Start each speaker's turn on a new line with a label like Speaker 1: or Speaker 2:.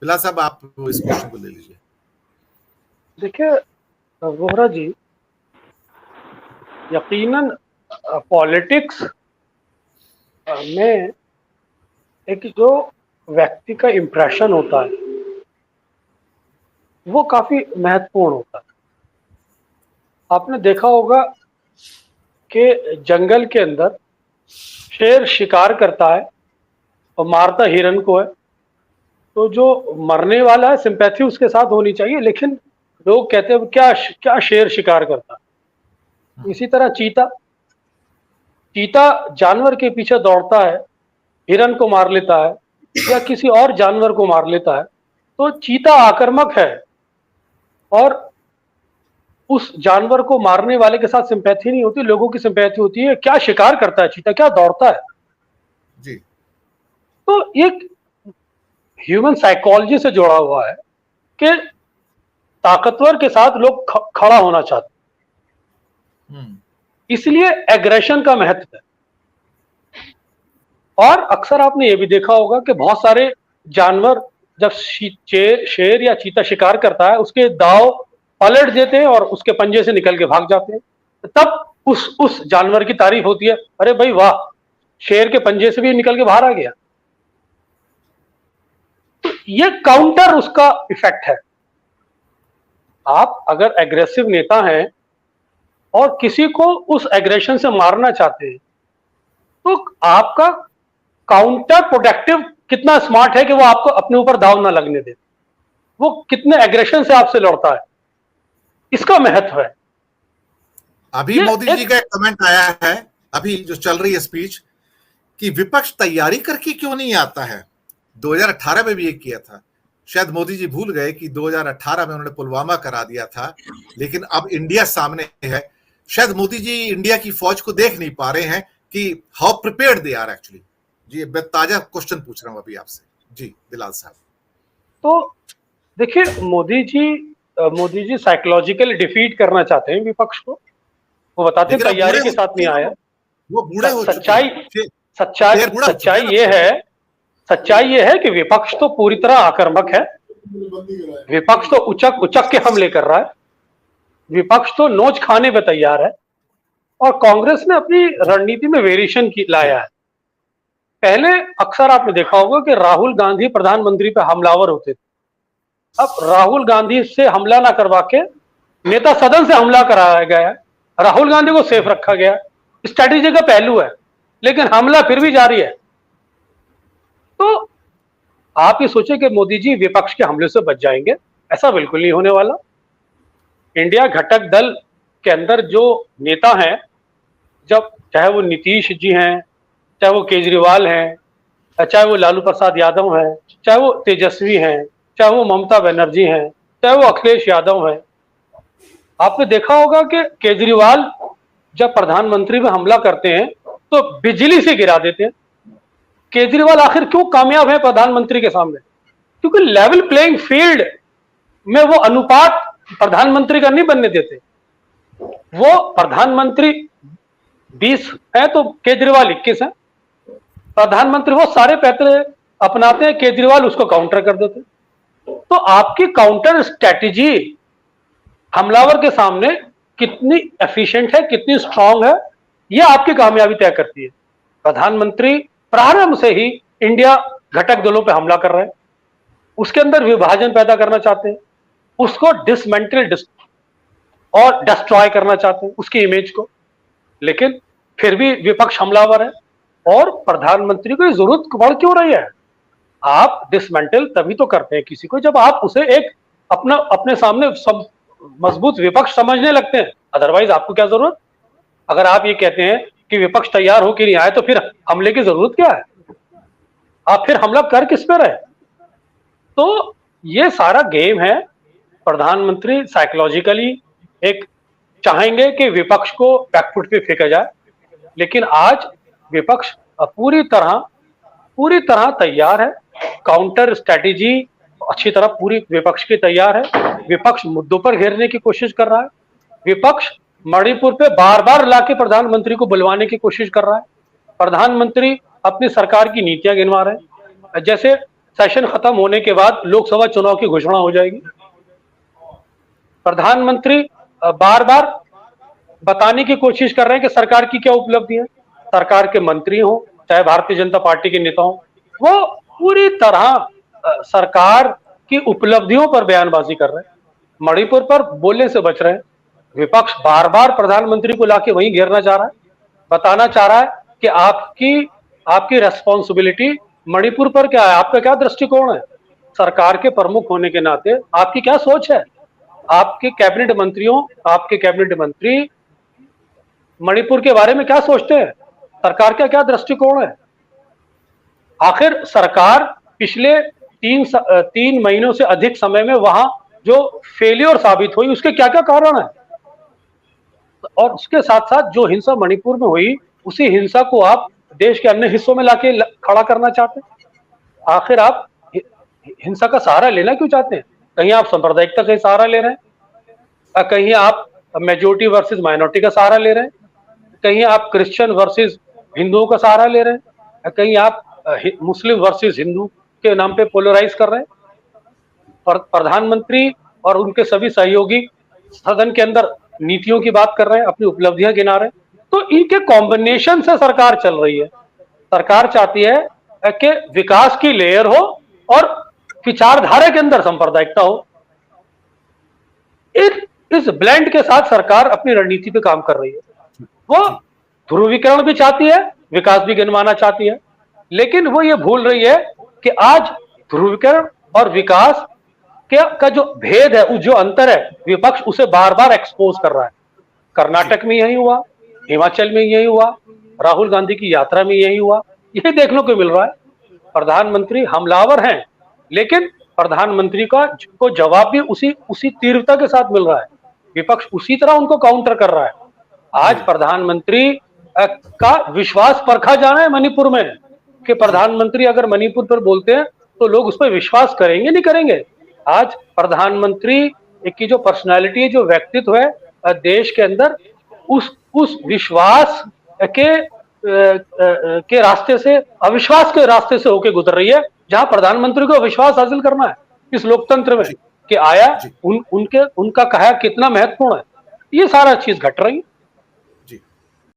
Speaker 1: बिलाल साहब, आप इस क्वेश्चन को ले लीजिए।
Speaker 2: देखिए वोहरा जी, यकीनन पॉलिटिक्स में एक जो व्यक्ति का इम्प्रेशन होता है वो काफी महत्वपूर्ण होता है। आपने देखा होगा कि जंगल के अंदर शेर शिकार करता है और मारता हिरन को है, तो जो मरने वाला है सिंपैथी उसके साथ होनी चाहिए, लेकिन लोग कहते हैं क्या क्या शेर शिकार करता है। इसी तरह चीता चीता जानवर के पीछे दौड़ता है, हिरन को मार लेता है या किसी और जानवर को मार लेता है, तो चीता आक्रामक है और उस जानवर को मारने वाले के साथ सिंपैथी नहीं होती, लोगों की सिंपैथी होती है क्या शिकार करता है चीता, क्या दौड़ता है
Speaker 1: जी।
Speaker 2: तो एक ह्यूमन साइकोलॉजी से जुड़ा हुआ है कि ताकतवर के साथ लोग खड़ा होना चाहते हैं, इसलिए एग्रेशन का महत्व है। और अक्सर आपने ये भी देखा होगा कि बहुत सारे जानवर जब शेर या चीता शिकार करता है उसके दांव पलट देते हैं और उसके पंजे से निकल के भाग जाते हैं, तब उस जानवर की तारीफ होती है, अरे भाई वाह, शेर के पंजे से भी निकल के बाहर आ गया। तो ये काउंटर उसका इफेक्ट है। आप अगर एग्रेसिव नेता हैं और किसी को उस एग्रेशन से मारना चाहते हैं तो आपका काउंटर प्रोडक्टिव कितना स्मार्ट है कि वो आपको अपने ऊपर दाव ना लगने दे, वो कितने एग्रेशन से आपसे लड़ता है, इसका महत्व है।
Speaker 1: अभी मोदी जी का एक कमेंट आया है, अभी जो चल रही है स्पीच, कि विपक्ष तैयारी करके क्यों नहीं आता है। 2018 में भी ये किया था, शायद मोदी जी भूल गए कि 2018 में उन्होंने पुलवामा करा दिया था, लेकिन अब इंडिया सामने है। शायद मोदी जी इंडिया की फौज को देख नहीं पा रहे हैं कि how prepared they are actually. जी, मैं ताजा क्वेश्चन पूछ रहा हूं अभी आपसे। जी बिलाल साहब।
Speaker 2: तो देखिए मोदी जी साइकोलॉजिकल डिफीट करना चाहते हैं विपक्ष को, वो बताते हैं तैयारी के साथ नहीं आया।
Speaker 1: वो बूढ़े हो चुके हैं।
Speaker 2: सच्चाई ये है कि विपक्ष तो पूरी तरह आक्रामक है, विपक्ष तो उचक के हमले कर रहा है, विपक्ष तो नोच खाने पे तैयार है और कांग्रेस ने अपनी रणनीति में वेरिएशन लाया है। पहले अक्सर आपने देखा होगा कि राहुल गांधी प्रधानमंत्री पे हमलावर होते थे, अब राहुल गांधी से हमला ना करवा के नेता सदन से हमला कराया गया है, राहुल गांधी को सेफ रखा गया, स्ट्रैटेजी का पहलू है, लेकिन हमला फिर भी जारी है। तो आप ये सोचे कि मोदी जी विपक्ष के हमले से बच जाएंगे, ऐसा बिल्कुल नहीं होने वाला। इंडिया घटक दल के अंदर जो नेता हैं, जब चाहे वो नीतीश जी हैं, चाहे वो केजरीवाल हैं, चाहे वो लालू प्रसाद यादव हैं, चाहे वो तेजस्वी हैं, चाहे वो ममता बनर्जी हैं, चाहे वो अखिलेश यादव हैं, आपने देखा होगा कि केजरीवाल जब प्रधानमंत्री पे हमला करते हैं तो बिजली से गिरा देते हैं। केजरीवाल आखिर क्यों कामयाब है प्रधानमंत्री के सामने? क्योंकि लेवल प्लेइंग फील्ड में वो अनुपात प्रधानमंत्री का नहीं बनने देते। वो प्रधानमंत्री 20 है तो केजरीवाल 21 है, प्रधानमंत्री वो सारे पैतरे अपनाते हैं, केजरीवाल उसको काउंटर कर देते। तो आपकी काउंटर स्ट्रैटेजी हमलावर के सामने कितनी एफिशिएंट है, कितनी स्ट्रांग है, ये आपकी कामयाबी तय करती है। प्रधानमंत्री प्रारंभ से ही इंडिया घटक दलों पे हमला कर रहे हैं, उसके अंदर विभाजन पैदा करना चाहते हैं, उसको डिसमेंटल और डिस्ट्रॉय करना चाहते हैं उसकी इमेज को, लेकिन फिर भी विपक्ष हमलावर है और प्रधानमंत्री को जरूरत पड़ क्यों रही है? आप डिसमेंटल तभी तो करते हैं किसी को जब आप उसे एक अपने सामने सब मजबूत विपक्ष समझने लगते हैं, अदरवाइज आपको क्या जरूरत? अगर आप ये कहते हैं कि विपक्ष तैयार हो कि नहीं आए तो फिर हमले की जरूरत क्या है? आप फिर हमला कर किस पे रहे? तो ये सारा गेम है। प्रधानमंत्री साइकोलॉजिकली एक चाहेंगे कि विपक्ष को बैकफुट पे फेंका जाए, लेकिन आज विपक्ष पूरी तरह तैयार है, काउंटर स्ट्रैटेजी अच्छी तरह पूरी विपक्ष की तैयार है। विपक्ष मुद्दों पर घेरने की कोशिश कर रहा है, विपक्ष मणिपुर पे बार बार लाके प्रधानमंत्री को बुलवाने की कोशिश कर रहा है, प्रधानमंत्री अपनी सरकार की नीतियां गिनवा रहे हैं। जैसे सेशन खत्म होने के बाद लोकसभा चुनाव की घोषणा हो जाएगी। प्रधानमंत्री बार बार बताने की कोशिश कर रहे हैं कि सरकार की क्या उपलब्धि है। सरकार के मंत्री हो चाहे भारतीय जनता पार्टी के नेता हो, वो पूरी तरह सरकार की उपलब्धियों पर बयानबाजी कर रहे हैं, मणिपुर पर बोलने से बच रहे हैं। विपक्ष बार बार प्रधानमंत्री को लाके वहीं घेरना चाह रहा है, बताना चाह रहा है कि आपकी रेस्पॉन्सिबिलिटी मणिपुर पर क्या है, आपका क्या दृष्टिकोण है, सरकार के प्रमुख होने के नाते आपकी क्या सोच है, आपके कैबिनेट मंत्री मणिपुर के बारे में क्या सोचते हैं, सरकार का क्या दृष्टिकोण है। आखिर सरकार पिछले 3 महीनों से अधिक समय में वहां जो फेलियर साबित हुई उसके क्या क्या कारण है, और उसके साथ साथ जो हिंसा मणिपुर में हुई उसी हिंसा को आप देश के अन्य हिस्सों में लाके खड़ा करना चाहते हैं। आखिर आप हिंसा का सहारा लेना क्यों चाहते हैं? कहीं आप सांप्रदायिकता का सहारा ले रहे हैं, कहीं आप मेजोरिटी वर्सेस माइनॉरिटी का सहारा ले रहे हैं, कहीं आप क्रिश्चियन वर्सेस हिंदुओं का सहारा ले रहे हैं, कहीं आप मुस्लिम वर्सेस हिंदू के नाम पे पोलराइज कर रहे हैं। प्रधानमंत्री और उनके सभी सहयोगी सदन के अंदर नीतियों की बात कर रहे हैं, अपनी उपलब्धियां गिना रहे हैं, तो इनके कॉम्बिनेशन से सरकार चल रही है। सरकार चाहती है कि विकास की लेयर हो और विचारधारा के अंदर सांप्रदायिकता हो। इस ब्लेंड के साथ सरकार अपनी रणनीति पे काम कर रही है। वो ध्रुवीकरण भी चाहती है, विकास भी गिनवाना चाहती है, लेकिन वो ये भूल रही है कि आज ध्रुवीकरण और विकास का जो भेद है, जो अंतर है, विपक्ष उसे बार बार एक्सपोज कर रहा है। कर्नाटक में यही हुआ, हिमाचल में यही हुआ, राहुल गांधी की यात्रा में यही हुआ, यही देखने को मिल रहा है। प्रधानमंत्री हमलावर हैं, लेकिन प्रधानमंत्री को जवाब भी उसी तीव्रता के साथ मिल रहा है। विपक्ष उसी तरह उनको काउंटर कर रहा है। आज प्रधानमंत्री का विश्वास परखा जाना है मणिपुर में, कि प्रधानमंत्री अगर मणिपुर पर बोलते हैं तो लोग उस पर विश्वास करेंगे नहीं करेंगे। आज प्रधानमंत्री की जो पर्सनालिटी है, जो व्यक्तित्व है देश के अंदर, उस विश्वास के रास्ते से अविश्वास के रास्ते से होके गुजर रही है, जहां प्रधानमंत्री को विश्वास हासिल करना है इस लोकतंत्र में कि आया उनका कहा कितना महत्वपूर्ण है। ये सारा चीज घट रही है।